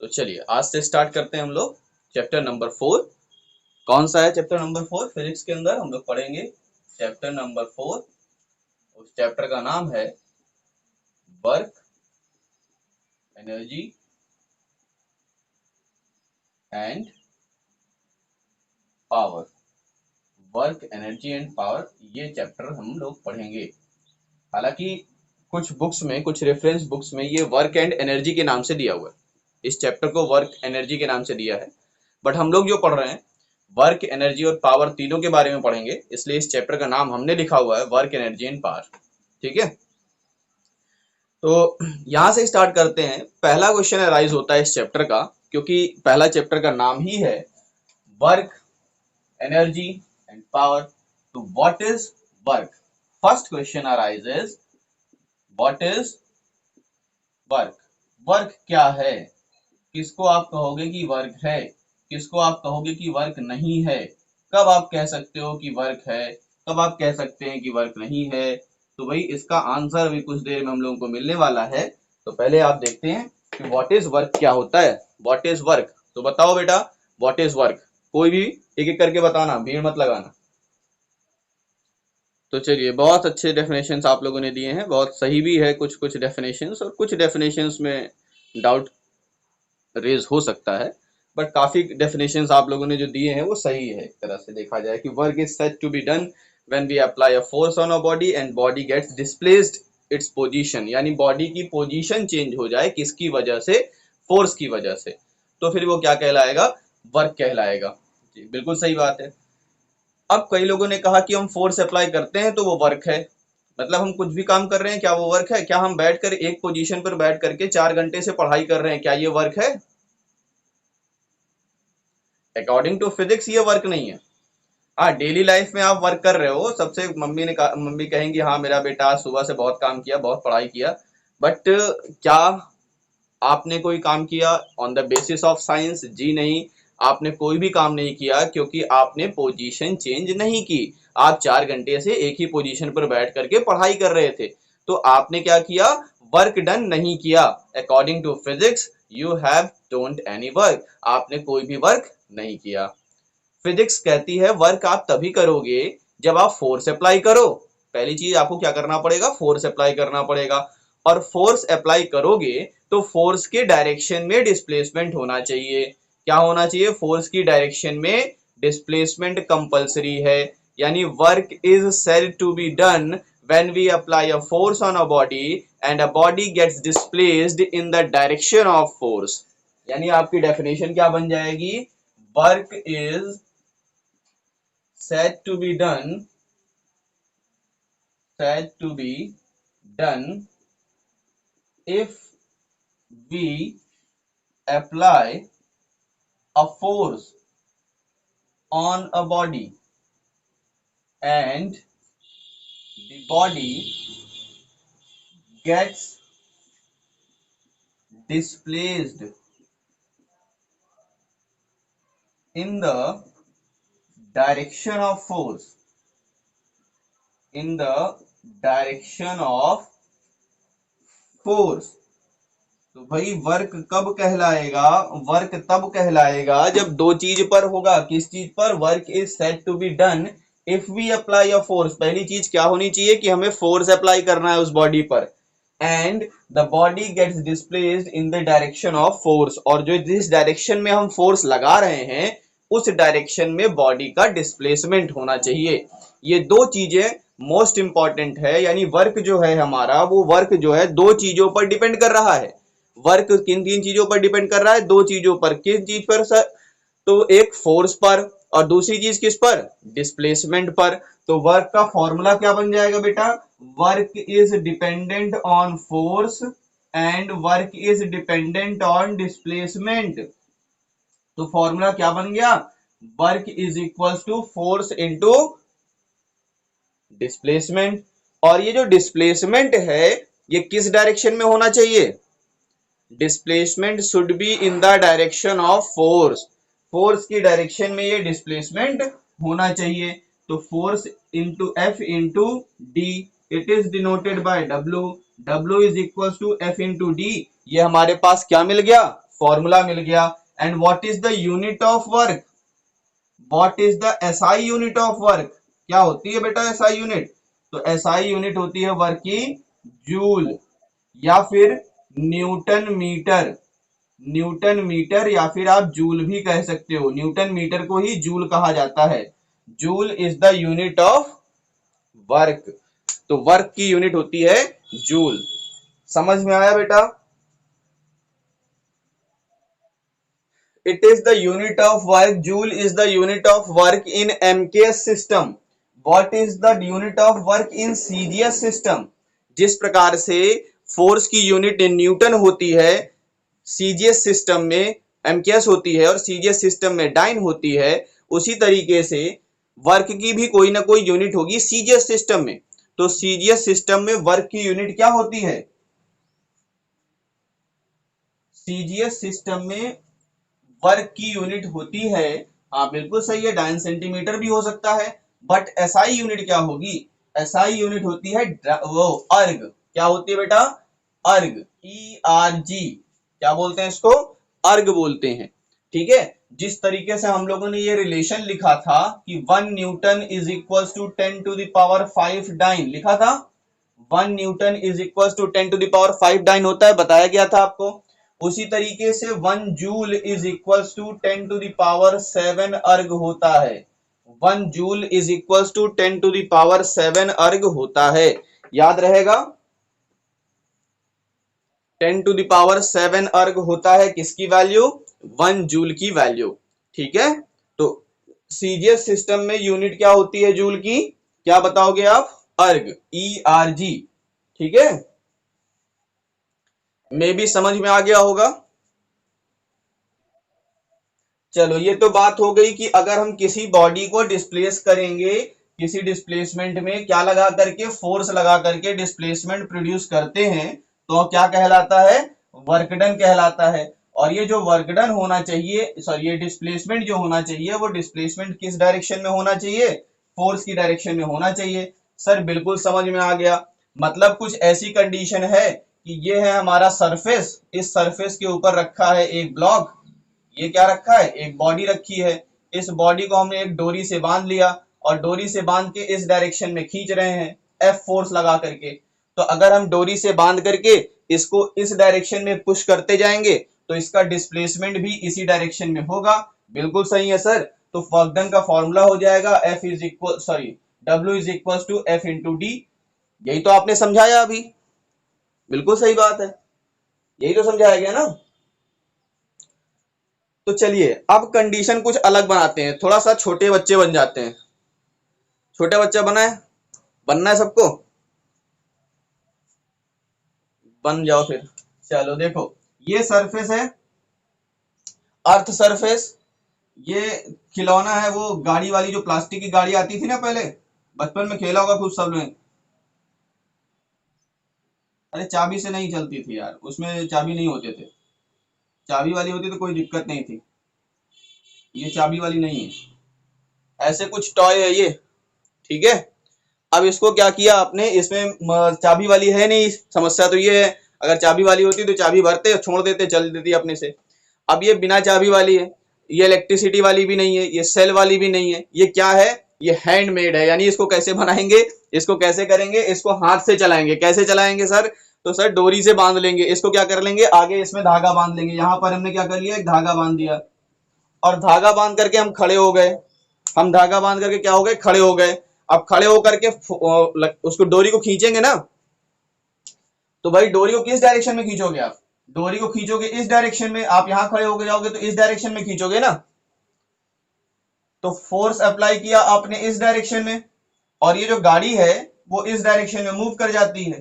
तो चलिए आज से स्टार्ट करते हैं हम लोग चैप्टर नंबर 4। कौन सा है चैप्टर नंबर 4? फिजिक्स के अंदर हम लोग पढ़ेंगे चैप्टर नंबर 4। उस चैप्टर का नाम है work, energy and power. Work, energy and power, ये चैप्टर हम लोग पढ़ेंगे। हालांकि कुछ बुक्स में, कुछ रेफरेंस बुक्स में ये वर्क एंड एनर्जी के नाम से दिया हुआ है। इस चैप्टर को वर्क एनर्जी के नाम से दिया है, बट हम लोग जो पढ़ रहे हैं वर्क, एनर्जी और पावर तीनों के बारे में पढ़ेंगे, इसलिए इस चैप्टर का नाम हमने लिखा हुआ है वर्क, एनर्जी एंड पावर। ठीक है, तो यहां से स्टार्ट करते हैं। पहला क्वेश्चन अराइज होता है इस चैप्टर का, क्योंकि पहला चैप्टर का नाम ही है वर्क, एनर्जी एंड पावर। तो what is work? First question arises, what is work? Work क्या है? किसको आप कहोगे कि वर्क है, किसको आप कहोगे कि वर्क नहीं है? कब आप कह सकते हो कि वर्क है, कब आप कह सकते हैं कि वर्क नहीं है? तो भाई इसका आंसर भी कुछ देर में हम लोगों को मिलने वाला है। तो पहले आप देखते हैं कि व्हाट इज वर्क क्या होता है। What is work? तो बताओ बेटा, व्हाट इज वर्क? कोई भी एक एक करके बताना, भीड़ मत लगाना। तो चलिए, बहुत अच्छे डेफिनेशंस आप लोगों ने दिए हैं, बहुत सही भी है कुछ कुछ डेफिनेशंस, और कुछ डेफिनेशंस में डाउट रेज हो सकता है, बट काफी डेफिनेशंस आप लोगों ने जो दिए हैं वो सही है। एक तरह से देखा जाए कि work is said to be done when we apply a force on a body and body gets displaced its position, यानी बॉडी की पोजीशन चेंज हो जाए, किसकी वजह से? फोर्स की वजह से। तो फिर वो क्या कहलाएगा? वर्क कहलाएगा। जी बिल्कुल सही बात है। अब कई लोगों ने कहा कि हम फोर्स अप्लाई करते हैं तो वो वर्क है, मतलब हम कुछ भी काम कर रहे हैं, क्या वो वर्क है? क्या हम बैठकर एक पोजीशन पर बैठ करके 4 घंटे से पढ़ाई कर रहे हैं, क्या ये वर्क है? अकॉर्डिंग टू फिजिक्स ये वर्क नहीं है। हाँ, डेली लाइफ में आप वर्क कर रहे हो, सबसे मम्मी कहेंगी हाँ मेरा बेटा आज सुबह से बहुत काम किया, बहुत पढ़ाई किया, बट क्या आपने कोई काम किया on the basis of science? जी नहीं, आपने कोई भी काम नहीं किया, क्योंकि आपने पोजीशन चेंज नहीं की। आप 4 घंटे से एक ही पोजीशन पर बैठ करके पढ़ाई कर रहे थे, तो आपने क्या किया? वर्क डन नहीं किया। According to physics you have don't any work, आपने कोई भी वर्क नहीं किया। फिजिक्स कहती है वर्क आप तभी करोगे जब आप फोर्स अप्लाई करो। पहली चीज आपको क्या करना पड़ेगा? फोर्स अप्लाई करना पड़ेगा, और फोर्स अप्लाई करोगे तो फोर्स के डायरेक्शन में डिस्प्लेसमेंट होना चाहिए। क्या होना चाहिए? फोर्स की डायरेक्शन में डिस्प्लेसमेंट कंपलसरी है, यानी work is said to be done when we apply a force on a body and a body gets displaced in the direction of force। यानी आपकी डेफिनेशन क्या बन जाएगी? Work is said to be done if we apply a force on a body and the body gets displaced in the direction of force, in the direction of force। तो भाई work कब कहलाएगा? Work तब कहलाएगा जब दो चीज पर होगा। किस चीज पर? Work is said to be done if we apply a force. पहली चीज क्या होनी चाहिए? कि हमें फोर्स अप्लाई करना है उस बॉडी पर, and the body gets displaced in the direction of force, और जो जिस डायरेक्शन में हम फोर्स लगा रहे हैं उस डायरेक्शन में बॉडी का डिस्प्लेसमेंट होना चाहिए। ये दो चीजें मोस्ट इंपॉर्टेंट है, यानी वर्क जो है हमारा, वो वर्क जो है दो चीजों पर डिपेंड कर रहा है। वर्क किन तीन चीजों पर डिपेंड कर रहा है? दो चीजों पर। किस चीज पर सर? तो एक फोर्स पर, और दूसरी चीज किस पर? डिस्प्लेसमेंट पर। तो वर्क का फॉर्मूला क्या बन जाएगा बेटा? Work is dependent on force and work is dependent on displacement. तो फॉर्मूला क्या बन गया? Work is equal to force into displacement. और ये जो डिस्प्लेसमेंट है ये किस डायरेक्शन में होना चाहिए? Displacement should be in the direction of force. Force की डायरेक्शन में ये डिस्प्लेसमेंट होना चाहिए। तो force into F into D, it is denoted by W. W is equal to F into D. ये हमारे पास क्या मिल गया? फॉर्मूला मिल गया। And what is the unit of work, what is the SI unit of work, क्या होती है बेटा एसआई यूनिट? तो एसआई यूनिट होती है वर्क की जूल या फिर न्यूटन मीटर, न्यूटन मीटर या फिर आप जूल भी कह सकते हो, न्यूटन मीटर को ही जूल कहा जाता है। Joule is the unit of work, तो वर्क की यूनिट होती है जूल। समझ में आया बेटा? It is the unit of work. Joule is the unit of work in MKS system. What is the unit of work in CGS system? जिस प्रकार से फोर्स की यूनिट न्यूटन होती है सीजीएस सिस्टम में, एमकेएस होती है और सीजीएस सिस्टम में डाइन होती है, उसी तरीके से वर्क की भी कोई ना कोई यूनिट होगी सीजीएस सिस्टम में। तो सीजीएस सिस्टम में वर्क की यूनिट क्या होती है? सीजीएस सिस्टम में वर्क की यूनिट होती है, हाँ बिल्कुल सही है, डाइन सेंटीमीटर भी हो सकता है, बट एसआई यूनिट क्या होगी? एसआई यूनिट होती है वो अर्ग, क्या होती है बेटा? अर्ग, ERG, क्या बोलते हैं इसको? अर्ग बोलते हैं। ठीक है, जिस तरीके से हम लोगों ने ये रिलेशन लिखा था कि 1 newton is equal to 10 to the power 5 dyne, लिखा था 1 newton is equal to 10 to the power 5 dyne होता है, बताया गया था आपको। उसी तरीके से 1 joule is equal to 10 to the power 7 erg होता है, 1 joule is equal to 10 to the power 7 erg होता है, याद रहेगा? 10 टू द पावर 7 अर्ग होता है किसकी वैल्यू? 1 जूल की वैल्यू। ठीक है, तो सीजीएस सिस्टम में यूनिट क्या होती है जूल की? क्या बताओगे आप? अर्ग, ERG। ठीक है, मे भी समझ में आ गया होगा। चलो ये तो बात हो गई कि अगर हम किसी बॉडी को डिस्प्लेस करेंगे, किसी डिस्प्लेसमेंट में क्या लगा करके, फोर्स लगा करके डिस्प्लेसमेंट प्रोड्यूस करते हैं, तो क्या कहलाता है? वर्क डन कहलाता है। और ये जो वर्क डन होना चाहिए, सॉरी ये डिस्प्लेसमेंट जो होना चाहिए, वो डिस्प्लेसमेंट किस डायरेक्शन में होना चाहिए? फोर्स की डायरेक्शन में होना चाहिए। सर बिल्कुल समझ में आ गया, मतलब कुछ ऐसी कंडीशन है कि ये है हमारा सरफेस, इस सरफेस के ऊपर रखा है एक ब्लॉक, ये क्या रखा है? एक बॉडी रखी है, इस बॉडी को हमने एक डोरी से बांध लिया और डोरी से बांध के इस डायरेक्शन में खींच रहे हैं F फोर्स लगा करके। तो अगर हम डोरी से बांध करके इसको इस डायरेक्शन में पुश करते जाएंगे तो इसका डिस्प्लेसमेंट भी इसी डायरेक्शन में होगा। बिल्कुल सही है सर। तो वर्क डन का फॉर्मूला हो जाएगा W is equal to F into D. यही तो आपने समझाया अभी, बिल्कुल सही बात है, यही तो समझाया गया ना। तो चलिए अब कंडीशन कुछ अलग बनाते हैं, थोड़ा सा छोटे बच्चे बन जाते हैं। छोटे बच्चा बनना है सबको, बन जाओ फिर। चलो देखो, ये सरफेस है, अर्थ सरफेस। ये खिलौना है, वो गाड़ी वाली जो प्लास्टिक की गाड़ी आती थी ना पहले, बचपन में खेला होगा खूब सब लोग। अरे चाबी से नहीं चलती थी यार, उसमें चाबी नहीं होते थे, चाबी वाली होती तो कोई दिक्कत नहीं थी, ये चाबी वाली नहीं है। ऐसे कुछ टॉय है ये, ठीक है। अब इसको क्या किया आपने, इसमें चाबी वाली है नहीं, समस्या तो ये है, अगर चाबी वाली होती तो चाबी भरते छोड़ देते, चल देती अपने से। अब ये बिना चाबी वाली है, ये इलेक्ट्रिसिटी वाली भी नहीं है, ये सेल वाली भी नहीं है, ये क्या है? ये हैंडमेड है। यानी इसको कैसे बनाएंगे, इसको कैसे करेंगे? इसको हाथ से चलाएंगे। कैसे चलाएंगे सर? तो सर डोरी से बांध लेंगे, इसको क्या कर लेंगे, आगे इसमें धागा बांध लेंगे। यहाँ पर हमने क्या कर लिया, एक धागा बांध दिया और धागा बांध करके हम खड़े हो गए। हम धागा बांध करके क्या हो गए, खड़े हो गए। अब खड़े होकर के उसको डोरी को खींचेंगे ना, तो भाई डोरी को किस डायरेक्शन में खींचोगे आप? डोरी को खींचोगे इस डायरेक्शन में। आप यहां खड़े होकर जाओगे तो इस डायरेक्शन में खींचोगे ना, तो फोर्स अप्लाई किया आपने इस डायरेक्शन में, और ये जो गाड़ी है वो इस डायरेक्शन में मूव कर जाती है।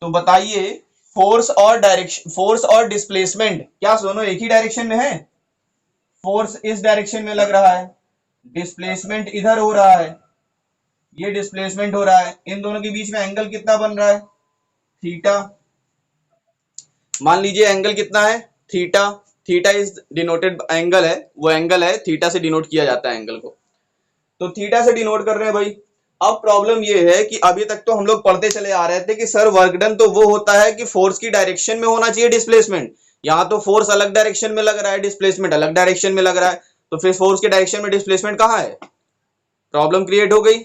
तो बताइए, फोर्स और डायरेक्शन, फोर्स और डिस्प्लेसमेंट क्या दोनों एक ही डायरेक्शन में है? फोर्स इस डायरेक्शन में लग रहा है, डिस्प्लेसमेंट इधर हो रहा है, ये डिस्प्लेसमेंट हो रहा है। इन दोनों के बीच में एंगल कितना बन रहा है? थीटा। मान लीजिए एंगल कितना है? Theta. Theta is denoted angle है, वो एंगल है, थीटा से डिनोट किया जाता है एंगल को। तो थीटा से डिनोट कर रहे हैं भाई। अब प्रॉब्लम ये है कि अभी तक तो हम लोग पढ़ते चले आ रहे थे कि सर वर्क डन तो वो होता है कि फोर्स की डायरेक्शन में होना चाहिए डिस्प्लेसमेंट, यहाँ तो फोर्स अलग डायरेक्शन में लग रहा है, डिस्प्लेसमेंट अलग डायरेक्शन में लग रहा है, तो फिर फोर्स के डायरेक्शन में डिस्प्लेसमेंट कहाँ है? प्रॉब्लम क्रिएट हो गई,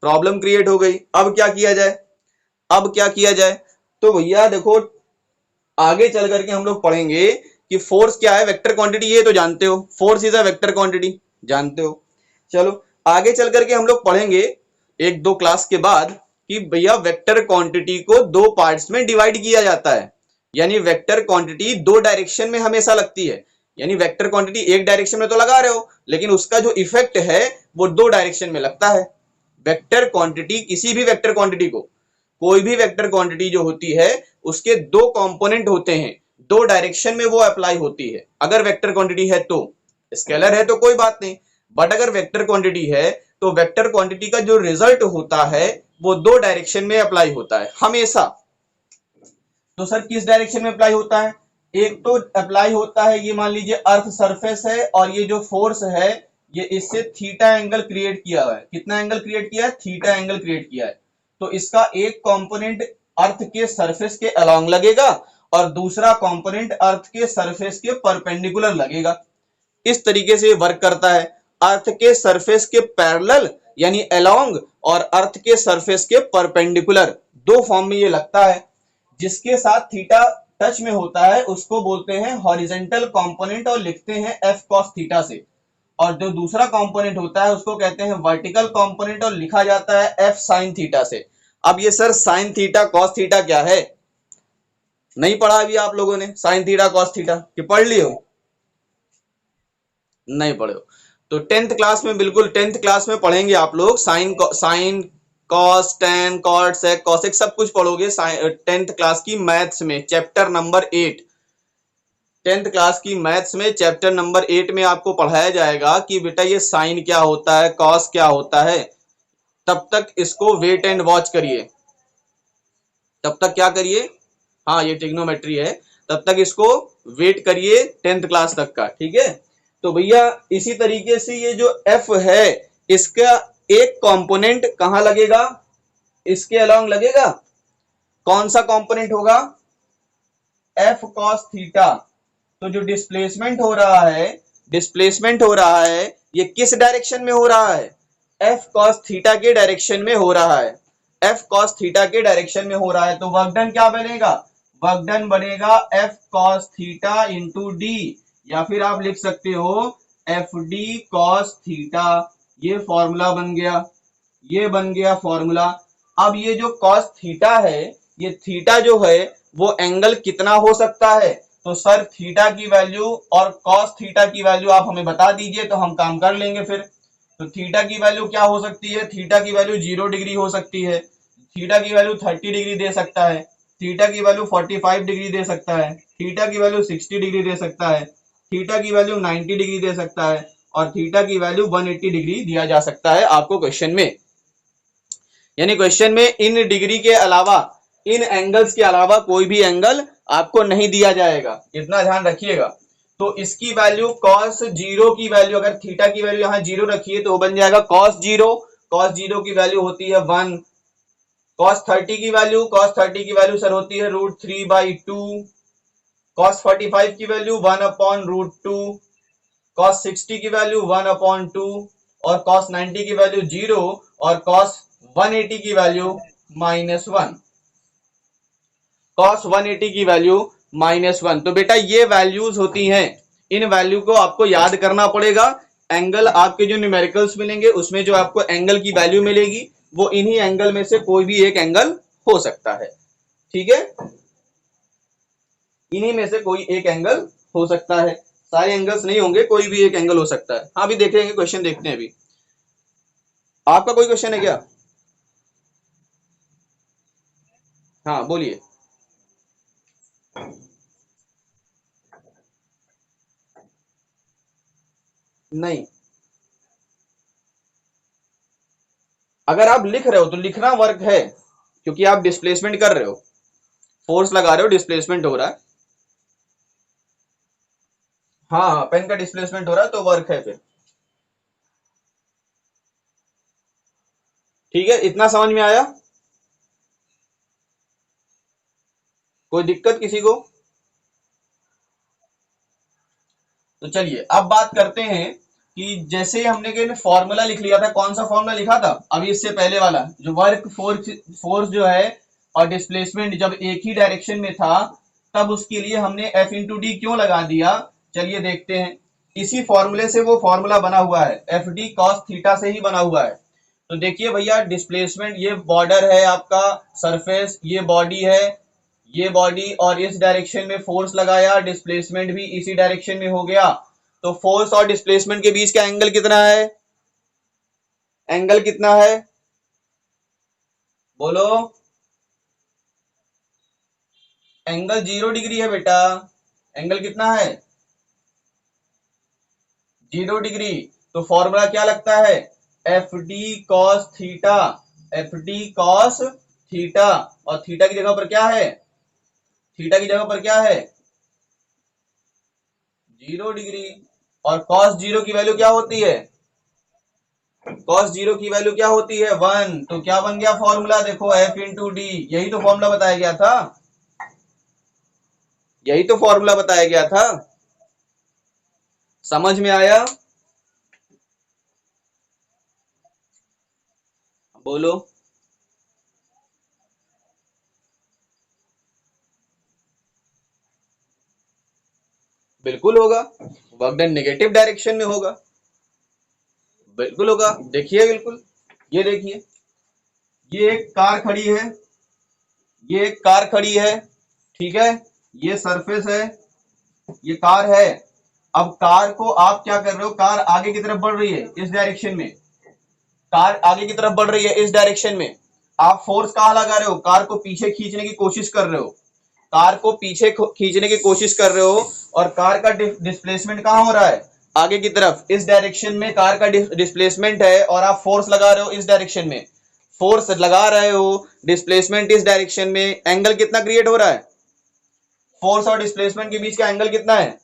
प्रॉब्लम क्रिएट हो गई। अब क्या किया जाए, अब क्या किया जाए? तो भैया देखो, आगे चल करके हम लोग पढ़ेंगे कि फोर्स क्या है, वेक्टर क्वांटिटी, ये तो जानते हो, force is a vector quantity, जानते हो। चलो आगे चल करके हम लोग पढ़ेंगे एक दो क्लास के बाद कि भैया वेक्टर क्वांटिटी को दो पार्ट्स में डिवाइड किया जाता है, यानी वेक्टर क्वांटिटी दो डायरेक्शन में हमेशा लगती है। यानी वेक्टर क्वांटिटी एक डायरेक्शन में तो लगा रहे हो, लेकिन उसका जो इफेक्ट है वो दो डायरेक्शन में लगता है। वेक्टर क्वांटिटी, किसी भी वेक्टर क्वांटिटी को, कोई भी वेक्टर क्वांटिटी जो होती है उसके दो कंपोनेंट होते हैं, दो डायरेक्शन में वो अप्लाई होती है। अगर वेक्टर क्वांटिटी है तो, स्केलर है तो कोई बात नहीं, बट अगर वेक्टर क्वांटिटी है तो वेक्टर क्वांटिटी का जो रिजल्ट होता है वो दो डायरेक्शन में अप्लाई होता है हमेशा। तो सर किस डायरेक्शन में अप्लाई होता है? एक तो अप्लाई होता है, ये मान लीजिए अर्थ सरफेस है और ये जो फोर्स है ये इससे थीटा एंगल क्रिएट किया हुआ है। कितना एंगल क्रिएट किया है? थीटा एंगल क्रिएट किया है। तो इसका एक कंपोनेंट अर्थ के सरफेस के अलोंग लगेगा और दूसरा कंपोनेंट अर्थ के सरफेस के परपेंडिकुलर लगेगा। इस तरीके से वर्क करता है। अर्थ के सरफेस के पैरेलल यानी अलोंग और अर्थ के सरफेस के परपेंडिकुलर, दो फॉर्म में ये लगता है। जिसके साथ थीटा टच में होता है उसको बोलते हैं हॉरिजेंटल कंपोनेंट और लिखते हैं एफ कॉस थीटा से, और जो दूसरा कंपोनेंट होता है उसको कहते हैं वर्टिकल कंपोनेंट और लिखा जाता है एफ साइन थीटा से। अब ये sir sine theta cos theta क्या है? नहीं पढ़ा अभी आप लोगों ने साइन थीटा कॉस थीटा, कि पढ़ लिए हो? नहीं पढ़े हो तो टेंथ क्लास में, बिल्कुल टेंथ क्लास में पढ़ेंगे आप लोग। Sine cos tan cot sec cosec सब कुछ पढ़ोगे टेंथ क्लास की मैथ्स में, चैप्टर नंबर 8। टेंथ क्लास की मैथ्स में चैप्टर नंबर 8 में आपको पढ़ाया जाएगा कि बेटा ये साइन क्या होता है, कॉस क्या होता है। तब तक इसको वेट एंड वॉच करिए, तब तक क्या करिए, हाँ ये ट्रिग्नोमेट्री है, तब तक इसको वेट करिए टेंथ क्लास तक का, ठीक है। तो भैया इसी तरीके से ये जो एफ है इसका एक कंपोनेंट कहां लगेगा? इसके अलोंग लगेगा। कौन सा कंपोनेंट होगा? F cos theta. तो जो डिस्प्लेसमेंट हो रहा है, डिस्प्लेसमेंट हो रहा है ये किस डायरेक्शन में हो रहा है? एफ कॉस थीटा के डायरेक्शन में हो रहा है। एफ कॉस थीटा के डायरेक्शन में हो रहा है तो वर्क डन क्या बनेगा? वर्क डन बनेगा F cos theta into D, या फिर आप लिख सकते हो एफ डी कॉस थीटा। ये फॉर्मूला बन गया, ये बन गया फॉर्मूला। अब ये जो कॉस थीटा है, ये थीटा जो है वो एंगल कितना हो सकता है? तो सर थीटा की वैल्यू और कॉस थीटा की वैल्यू आप हमें बता दीजिए तो हम काम कर लेंगे फिर। तो थीटा की वैल्यू क्या हो सकती है? थीटा की वैल्यू 0 डिग्री हो सकती है, थीटा की वैल्यू 30 डिग्री दे सकता है, थीटा की वैल्यू 45 डिग्री दे सकता है, थीटा की वैल्यू 60 डिग्री दे सकता है, थीटा की वैल्यू 90 डिग्री दे सकता है, और थीटा की वैल्यू 180 डिग्री दिया जा सकता है आपको क्वेश्चन में। यानी क्वेश्चन में इन डिग्री के अलावा, इन एंगल्स के अलावा कोई भी एंगल आपको नहीं दिया जाएगा, इतना ध्यान रखिएगा। तो इसकी वैल्यू कॉस जीरो की वैल्यू, अगर थीटा की वैल्यू यहाँ जीरो रखिए तो बन जाएगा कॉस जीरो। कॉस जीरो की वैल्यू होती है 1। कॉस 30 की वैल्यू, कॉस 30 की वैल्यू सर होती है √3/2। कॉस 45 की वैल्यू 1/√2। कॉस 60 की वैल्यू 1/2 और कॉस 90 की वैल्यू 0 और कॉस 180 की वैल्यू -1। कॉस 180 की वैल्यू -1। तो बेटा ये वैल्यूज होती हैं, इन वैल्यू को आपको याद करना पड़ेगा। एंगल आपके जो न्यूमेरिकल्स मिलेंगे उसमें जो आपको एंगल की वैल्यू मिलेगी वो इन्हीं एंगल में से कोई भी एक एंगल हो सकता है, ठीक है। इन्हीं में से कोई एक एंगल हो सकता है, सारे एंगल्स नहीं होंगे, कोई भी एक एंगल हो सकता है। हाँ अभी देखेंगे, क्वेश्चन देखते हैं अभी। आपका कोई क्वेश्चन है क्या? हाँ बोलिए। नहीं, अगर आप लिख रहे हो तो लिखना वर्क है, क्योंकि आप डिस्प्लेसमेंट कर रहे हो, फोर्स लगा रहे हो, डिस्प्लेसमेंट हो रहा है। हाँ हाँ पेन का डिस्प्लेसमेंट हो रहा है तो वर्क है फिर, ठीक है। इतना समझ में आया? कोई दिक्कत किसी को? तो चलिए अब बात करते हैं कि जैसे हमने कहीं फॉर्मूला लिख लिया था, कौन सा फॉर्मूला लिखा था अभी इससे पहले वाला, जो वर्क फोर्स फोर्स जो है और डिस्प्लेसमेंट जब एक ही डायरेक्शन में था तब उसके लिए हमने F इंटू डी क्यों लगा दिया। चलिए देखते हैं, इसी फॉर्मूले से वो फॉर्मूला बना हुआ है, एफ डी कॉस थीटा से ही बना हुआ है। तो देखिए भैया, डिस्प्लेसमेंट ये बॉर्डर है आपका, सरफेस ये बॉडी है, ये बॉडी, और इस डायरेक्शन में फोर्स लगाया, डिस्प्लेसमेंट भी इसी डायरेक्शन में हो गया। तो फोर्स और डिस्प्लेसमेंट के बीच का एंगल कितना है, एंगल कितना है बोलो। एंगल 0 डिग्री है बेटा, एंगल कितना है 0 डिग्री। तो फॉर्मूला क्या लगता है, F D cos theta, F D cos theta, और थीटा की जगह पर क्या है, थीटा की जगह पर क्या है 0 डिग्री, और कॉस 0 की वैल्यू क्या होती है, कॉस 0 की वैल्यू क्या होती है 1। तो क्या बन गया फॉर्मूला, देखो एफ इंटू डी, यही तो फॉर्मूला बताया गया था, यही तो फॉर्मूला बताया गया था। समझ में आया, बोलो। बिल्कुल होगा, वर्क डन नेगेटिव डायरेक्शन में होगा, बिल्कुल होगा। देखिए बिल्कुल, ये देखिए, ये एक कार खड़ी है, ये एक कार खड़ी है, ठीक है, ये सरफेस है, ये कार है। अब कार को आप क्या कर रहे हो, कार आगे की तरफ बढ़ रही है इस डायरेक्शन में, कार आगे की तरफ बढ़ रही है इस डायरेक्शन में। आप फोर्स कहां लगा रहे हो, कार को पीछे खींचने की कोशिश कर रहे हो, कार को पीछे खींचने की कोशिश कर रहे हो, और कार का डिस्प्लेसमेंट कहां हो रहा है, आगे की तरफ इस डायरेक्शन में कार का डिस्प्लेसमेंट है, और आप फोर्स लगा रहे हो इस डायरेक्शन में, फोर्स लगा रहे हो, डिस्प्लेसमेंट इस डायरेक्शन में, एंगल कितना क्रिएट हो रहा है, फोर्स और डिस्प्लेसमेंट के बीच का एंगल कितना है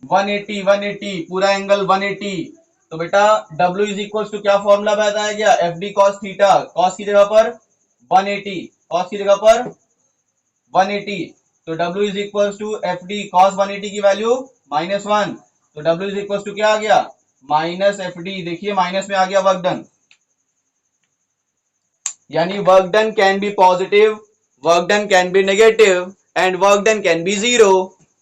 180, 180, पूरा एंगल 180। तो बेटा W इज इक्वल टू क्या फॉर्मूला बताया गया, F D cos theta, cos की जगह पर 180, कॉस की जगह पर 180। तो W is equal to F D cos 180 की वैल्यू -1। तो W इज इक्वल टू क्या आ गया, माइनस एफ डी। देखिए माइनस में आ गया वर्क डन, यानी work done can be positive, work done can be negative, and work done can be zero.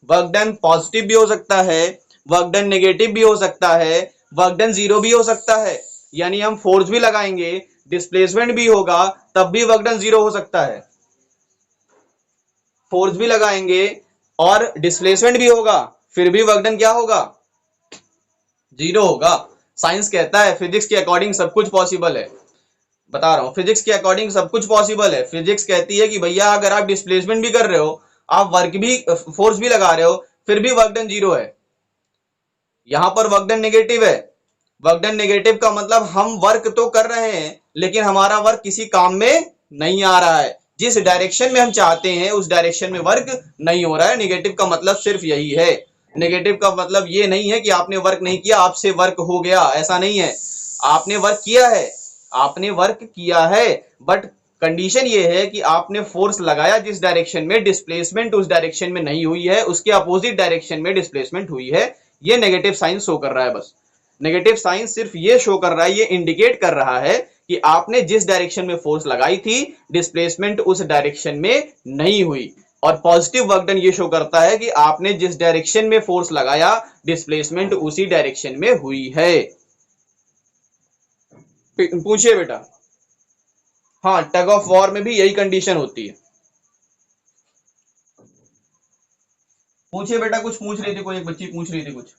Work done positive भी हो सकता है, वर्क डन नेगेटिव भी हो सकता है, वर्क डन जीरो भी हो सकता है। यानी हम फोर्स भी लगाएंगे, डिस्प्लेसमेंट भी होगा, तब भी वर्क डन जीरो हो सकता है। फोर्स भी लगाएंगे और डिस्प्लेसमेंट भी होगा, फिर भी वर्क डन क्या होगा, जीरो होगा। साइंस कहता है, फिजिक्स के अकॉर्डिंग सब कुछ पॉसिबल है, बता रहा हूं, फिजिक्स के अकॉर्डिंग सब कुछ पॉसिबल है। फिजिक्स कहती है कि भैया अगर आप डिस्प्लेसमेंट भी कर रहे हो, आप वर्क भी फोर्स भी लगा रहे हो, फिर भी वर्क डन जीरो है। यहां पर वर्क डन नेगेटिव है, वर्क डन नेगेटिव का मतलब हम वर्क तो कर रहे हैं लेकिन हमारा वर्क किसी काम में नहीं आ रहा है, जिस डायरेक्शन में हम चाहते हैं उस डायरेक्शन में वर्क नहीं हो रहा है। नेगेटिव का मतलब सिर्फ यही है, नेगेटिव का मतलब ये नहीं है कि आपने वर्क नहीं किया आपसे वर्क हो गया, ऐसा नहीं है। आपने वर्क किया है, आपने वर्क किया है, बट कंडीशन ये है कि आपने फोर्स लगाया जिस डायरेक्शन में, डिस्प्लेसमेंट उस डायरेक्शन में नहीं हुई है, उसके अपोजिट डायरेक्शन में डिस्प्लेसमेंट हुई है। ये नेगेटिव साइन शो कर रहा है, बस नेगेटिव साइन सिर्फ ये शो कर रहा है, ये इंडिकेट कर रहा है कि आपने जिस डायरेक्शन में फोर्स लगाई थी डिस्प्लेसमेंट उस डायरेक्शन में नहीं हुई। और पॉजिटिव वर्क डन ये शो करता है कि आपने जिस डायरेक्शन में फोर्स लगाया डिस्प्लेसमेंट उसी डायरेक्शन में हुई है। पूछिए बेटा। हाँ, टग ऑफ वॉर में भी यही कंडीशन होती है। पूछिए बेटा, कुछ पूछ रही थी, कोई एक बच्ची पूछ रही थी कुछ,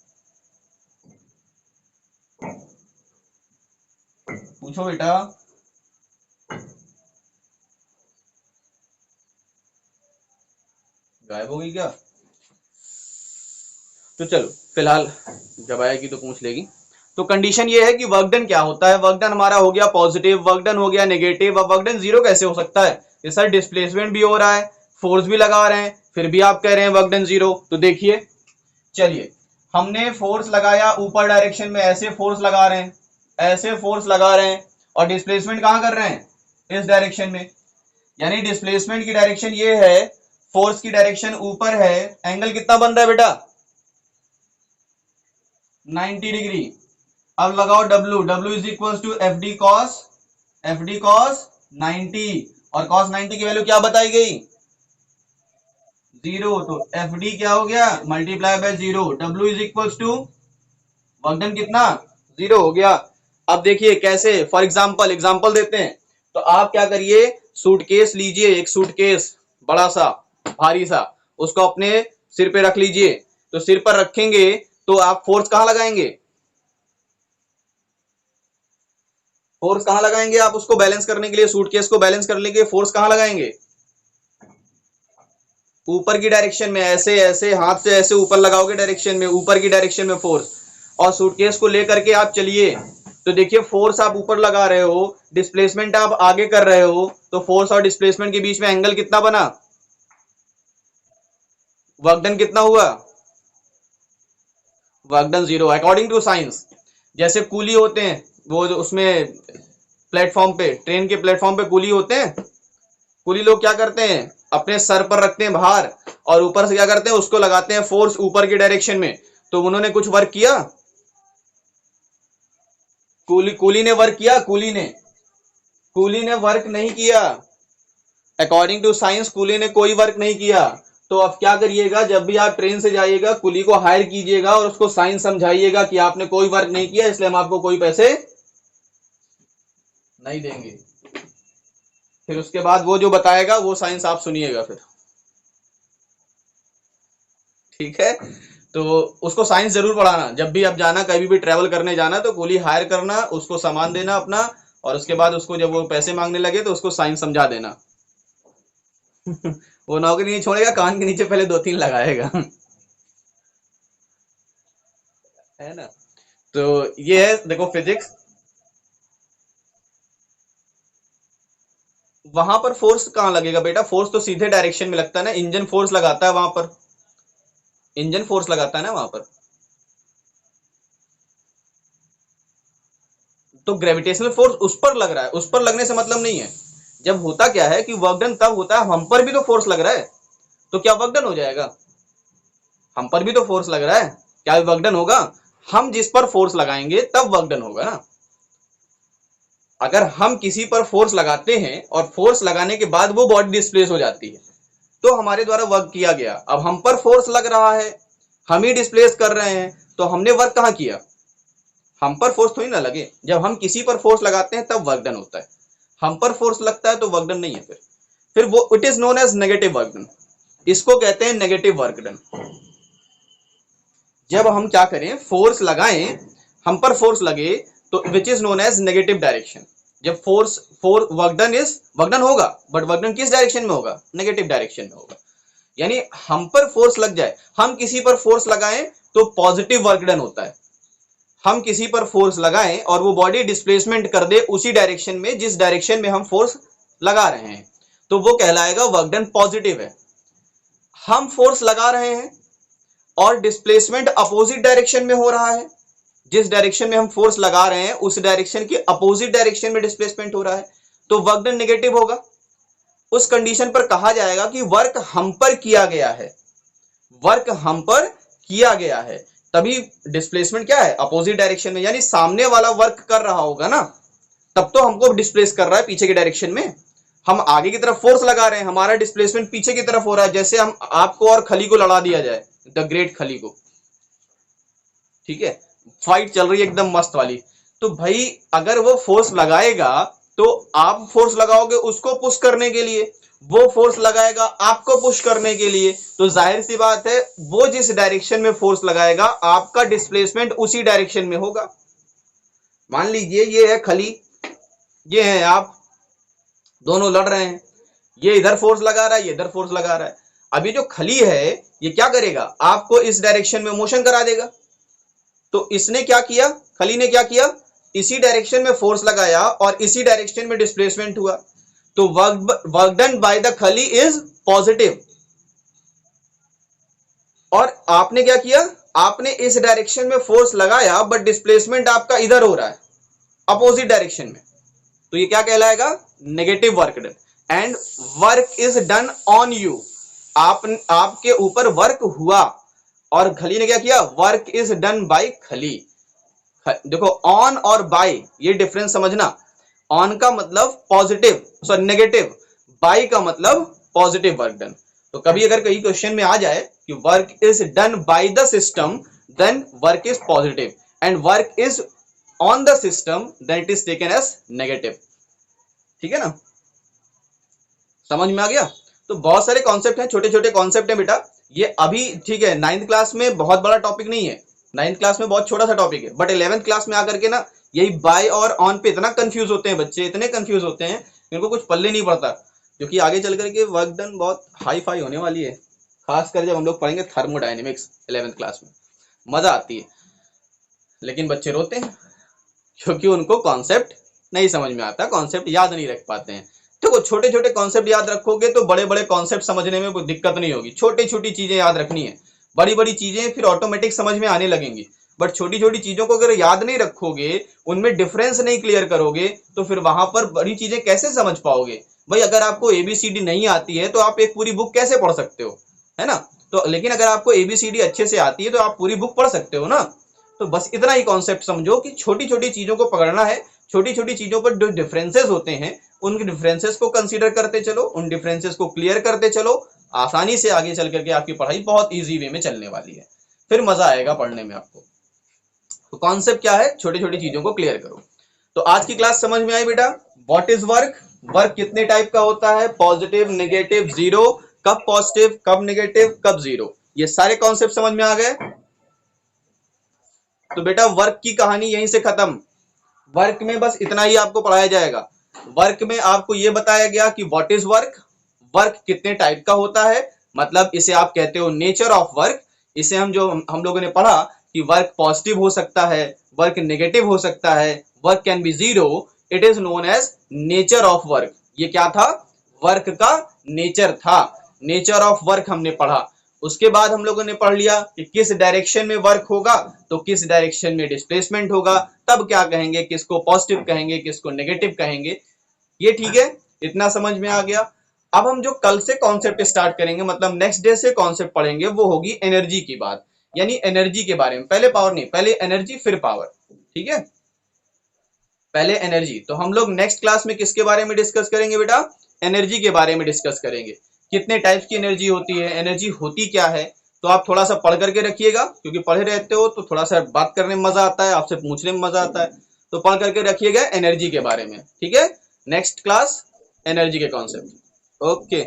पूछो बेटा। गायब हो गई क्या, तो चलो फिलहाल जब आएगी तो पूछ लेगी। तो कंडीशन ये है कि वर्क डन क्या होता है, वर्क डन हमारा हो गया पॉजिटिव, वर्क डन हो गया नेगेटिव। अब वर्क डन जीरो कैसे हो सकता है, ये सर डिस्प्लेसमेंट भी हो रहा है, फोर्स भी लगा रहे हैं, फिर भी आप कह रहे हैं वर्क डन जीरो। तो देखिए, चलिए हमने फोर्स लगाया ऊपर डायरेक्शन में, ऐसे फोर्स लगा रहे हैं, ऐसे फोर्स लगा रहे हैं, और डिस्प्लेसमेंट कहां कर रहे हैं, इस डायरेक्शन में। यानी डिस्प्लेसमेंट की डायरेक्शन ये है, फोर्स की डायरेक्शन ऊपर है, एंगल कितना बन रहा है बेटा? 90 डिग्री। अब लगाओ W, W is equal to F D cos 90, और कॉस 90 की वैल्यू क्या बताई गई? 0। तो एफ डी क्या हो गया? Multiply by 0। W is equal to work done कितना? 0 हो गया। अब देखिए कैसे, फॉर एग्जाम्पल एग्जाम्पल देते हैं। तो आप क्या करिए, सूटकेस लीजिए, एक सूटकेस बड़ा सा भारी सा, उसको अपने सिर पे रख लीजिए। तो सिर पर रखेंगे तो आप फोर्स कहां लगाएंगे? फोर्स कहां लगाएंगे आप उसको बैलेंस करने के लिए? सूटकेस को बैलेंस करने के लिए फोर्स कहां लगाएंगे? ऊपर की डायरेक्शन में, ऐसे ऐसे हाथ से ऐसे ऊपर लगाओगे डायरेक्शन में, ऊपर की डायरेक्शन में फोर्स। और सूटकेस को लेकर के आप चलिए, तो देखिए फोर्स आप ऊपर लगा रहे हो, डिस्प्लेसमेंट आप आगे कर रहे हो, तो फोर्स और डिस्प्लेसमेंट के बीच में एंगल कितना बना? वर्क डन कितना हुआ? Work done 0 according to science. जैसे कूली होते हैं, वो जो उसमें प्लेटफॉर्म पे, ट्रेन के प्लेटफॉर्म पे कूली होते हैं, कूली लोग क्या करते हैं, अपने सर पर रखते हैं बाहर, और ऊपर से क्या करते हैं, उसको लगाते हैं फोर्स ऊपर की डायरेक्शन में। तो उन्होंने कुछ वर्क किया? कूली ने वर्क किया? कूली ने वर्क नहीं किया। अकॉर्डिंग टू साइंस कूली ने कोई वर्क नहीं किया। तो अब क्या करिएगा, जब भी आप ट्रेन से जाइएगा, कुली को हायर कीजिएगा और उसको साइंस समझाइएगा कि आपने कोई वर्क नहीं किया, इसलिए हम आपको कोई पैसे नहीं देंगे। फिर उसके बाद वो जो बताएगा वो साइंस आप सुनिएगा फिर, ठीक है? तो उसको साइंस जरूर पढ़ाना, जब भी आप जाना, कभी भी ट्रेवल करने जाना, तो कुली हायर करना, उसको सामान देना अपना, और उसके बाद उसको जब वो पैसे मांगने लगे तो उसको साइंस समझा देना। वो नौकरी नहीं छोड़ेगा, कान के नीचे पहले 2-3 लगाएगा। है ना? तो ये है, देखो फिजिक्स। वहां पर फोर्स कहाँ लगेगा बेटा? फोर्स तो सीधे डायरेक्शन में लगता है ना, इंजन फोर्स लगाता है वहां पर, इंजन फोर्स लगाता है ना वहां पर। तो ग्रेविटेशनल फोर्स उस पर लग रहा है, उस पर लगने से मतलब नहीं है। जब होता क्या है कि वर्क डन तब होता है, हम पर भी तो फोर्स लग रहा है, तो क्या वर्क डन हो जाएगा? हम पर भी तो फोर्स लग रहा है, क्या वर्क डन होगा? हम जिस पर फोर्स लगाएंगे तब वर्क डन होगा ना। अगर हम किसी पर फोर्स लगाते हैं और फोर्स लगाने के बाद वो बॉडी डिस्प्लेस हो जाती है, तो हमारे द्वारा वर्क किया गया। अब हम पर फोर्स लग रहा है, हम ही डिस्प्लेस कर रहे हैं, तो हमने वर्क कहां किया? हम पर फोर्स थोड़ी ना लगे। जब हम किसी पर फोर्स लगाते हैं तब वर्क डन होता है, हम पर फोर्स लगता है तो वर्क डन नहीं है। फिर वो it is known as negative work done, इसको कहते हैं नेगेटिव वर्क डन। जब हम क्या करें, फोर्स लगाएं, हम पर फोर्स लगे, तो which is known as negative direction. जब फोर्स फोर वर्क डन होगा, बट वर्क डन किस डायरेक्शन में होगा? नेगेटिव डायरेक्शन में होगा। यानी हम पर फोर्स लग जाए, हम किसी पर फोर्स लगाएं तो पॉजिटिव वर्क डन होता है। हम किसी पर फोर्स लगाएं और वो बॉडी डिस्प्लेसमेंट कर दे उसी डायरेक्शन में जिस डायरेक्शन में हम फोर्स लगा रहे हैं, तो वो कहलाएगा वर्क डन पॉजिटिव है। हम फोर्स लगा रहे हैं और डिस्प्लेसमेंट अपोजिट डायरेक्शन में हो रहा है, जिस डायरेक्शन में हम फोर्स लगा रहे हैं उस डायरेक्शन के अपोजिट डायरेक्शन में डिस्प्लेसमेंट हो रहा है, तो वर्क डन नेगेटिव होगा। उस कंडीशन पर कहा जाएगा कि वर्क हम पर किया गया है, वर्क हम पर किया गया है। तभी डिस्प्लेसमेंट क्या है? अपोजिट डायरेक्शन में, यानी सामने वाला वर्क कर रहा होगा ना, तब तो हमको डिस्प्लेस कर रहा है पीछे की डायरेक्शन में। हम आगे की तरफ फोर्स लगा रहे हैं, हमारा डिस्प्लेसमेंट पीछे की तरफ हो रहा है। जैसे हम आपको और खली को लड़ा दिया जाए, द ग्रेट खली को, ठीक है, फाइट चल रही है एकदम मस्त वाली, तो भाई अगर वो फोर्स लगाएगा तो आप फोर्स लगाओगे उसको पुश करने के लिए, वो फोर्स लगाएगा आपको पुश करने के लिए, तो जाहिर सी बात है वो जिस डायरेक्शन में फोर्स लगाएगा आपका डिस्प्लेसमेंट उसी डायरेक्शन में होगा। मान लीजिए ये है खली, ये है आप, दोनों लड़ रहे हैं, ये इधर फोर्स लगा रहा है, ये इधर फोर्स लगा रहा है। अभी जो खली है ये क्या करेगा? आपको इस डायरेक्शन में मोशन करा देगा। तो इसने क्या किया, खली ने क्या किया, इसी डायरेक्शन में फोर्स लगाया और इसी डायरेक्शन में डिस्प्लेसमेंट हुआ, तो वर्क डन बाय द खली इज पॉजिटिव। और आपने क्या किया, आपने इस डायरेक्शन में फोर्स लगाया बट डिस्प्लेसमेंट आपका इधर हो रहा है, अपोजिट डायरेक्शन में, तो ये क्या कहलाएगा? Negative work done. And work is done on you, आपके ऊपर वर्क हुआ और खली ने क्या किया, वर्क इज डन बाय खली। देखो ऑन और बाय ये डिफरेंस समझना। ऑन का मतलब पॉजिटिव सॉरी नेगेटिव, बाय का मतलब पॉजिटिव वर्क डन। तो कभी अगर कहीं क्वेश्चन में आ जाए कि work is done by the system then work is positive, and work is on the system then it is taken as negative. ठीक है ना, समझ में आ गया। तो बहुत सारे कॉन्सेप्ट हैं, छोटे छोटे कॉन्सेप्ट हैं बेटा। ये अभी ठीक है 9th क्लास में बहुत बड़ा टॉपिक नहीं है, 9th क्लास में बहुत छोटा सा टॉपिक है, बट 11th क्लास में आकर के ना यही बाय और ऑन पे इतना कंफ्यूज होते हैं बच्चे, इतने कंफ्यूज होते हैं इनको कुछ पल्ले नहीं पड़ता, क्योंकि आगे चल करके वर्क डन बहुत हाई फाई होने वाली है, खासकर जब हम लोग पढ़ेंगे थर्मोडायनेमिक्स 11th क्लास में। मजा आती है, लेकिन बच्चे रोते हैं क्योंकि उनको कॉन्सेप्ट नहीं समझ में आता, कॉन्सेप्ट याद नहीं रख पाते हैं। देखो छोटे छोटे कॉन्सेप्ट याद रखोगे तो बड़े बड़े कॉन्सेप्ट समझने में कोई दिक्कत नहीं होगी, छोटी छोटी चीजें याद रखनी है, बड़ी बड़ी चीजें फिर ऑटोमेटिक समझ में आने लगेंगी। बट छोटी छोटी चीजों को अगर याद नहीं रखोगे, उनमें डिफरेंस नहीं क्लियर करोगे, तो फिर वहां पर बड़ी चीजें कैसे समझ पाओगे। भाई अगर आपको एबीसीडी नहीं आती है तो आप एक पूरी बुक कैसे पढ़ सकते हो, है ना। तो लेकिन अगर आपको एबीसीडी अच्छे से आती है तो आप पूरी बुक पढ़ सकते हो ना। तो बस इतना ही कॉन्सेप्ट समझो कि छोटी छोटी चीजों को पकड़ना है, छोटी छोटी चीजों पर जो डिफरेंसेस होते हैं उन डिफरेंसेस को कंसीडर करते चलो, उन डिफरेंसेस को क्लियर करते चलो, आसानी से आगे चल करके आपकी पढ़ाई बहुत इजी वे में चलने वाली है, फिर मजा आएगा पढ़ने में आपको। तो कॉन्सेप्ट क्या है, छोटी छोटी चीजों को क्लियर करो। तो आज की क्लास समझ में आई बेटा। व्हाट इज वर्क, वर्क कितने टाइप का होता है, पॉजिटिव नेगेटिव जीरो, कब पॉजिटिव कब नेगेटिव कब जीरो, ये सारे कॉन्सेप्ट समझ में आ गए। तो बेटा वर्क की कहानी यहीं से खत्म, वर्क में बस इतना ही आपको पढ़ाया जाएगा। वर्क में आपको यह बताया गया कि व्हाट इज वर्क, वर्क कितने टाइप का होता है, मतलब इसे आप कहते हो नेचर ऑफ वर्क। इसे हम लोगों ने पढ़ा कि वर्क पॉजिटिव हो सकता है, वर्क नेगेटिव हो सकता है, work can be zero, it is known as nature of work. ये क्या था, वर्क का नेचर था, नेचर ऑफ वर्क हमने पढ़ा। उसके बाद हम लोगों ने पढ़ लिया कि किस डायरेक्शन में वर्क होगा, तो किस डायरेक्शन में डिस्प्लेसमेंट होगा, तब क्या कहेंगे, किसको पॉजिटिव कहेंगे किसको नेगेटिव कहेंगे। ये ठीक है, इतना समझ में आ गया। अब हम जो कल से कॉन्सेप्ट स्टार्ट करेंगे, मतलब नेक्स्ट डे से कॉन्सेप्ट पढ़ेंगे, वो होगी एनर्जी की बात, यानी एनर्जी के बारे में। पहले पावर नहीं, पहले एनर्जी फिर पावर, ठीक है, पहले एनर्जी। तो हम लोग नेक्स्ट क्लास में किसके बारे में डिस्कस करेंगे बेटा, एनर्जी के बारे में डिस्कस करेंगे। कितने टाइप्स की एनर्जी होती है, एनर्जी होती क्या है। तो आप थोड़ा सा पढ़ करके रखिएगा, क्योंकि पढ़े रहते हो तो थोड़ा सा बात करने में मजा आता है, आपसे पूछने में मजा आता है। तो पढ़ करके रखिएगा एनर्जी के बारे में, ठीक है। नेक्स्ट क्लास एनर्जी के कॉन्सेप्ट। ओके।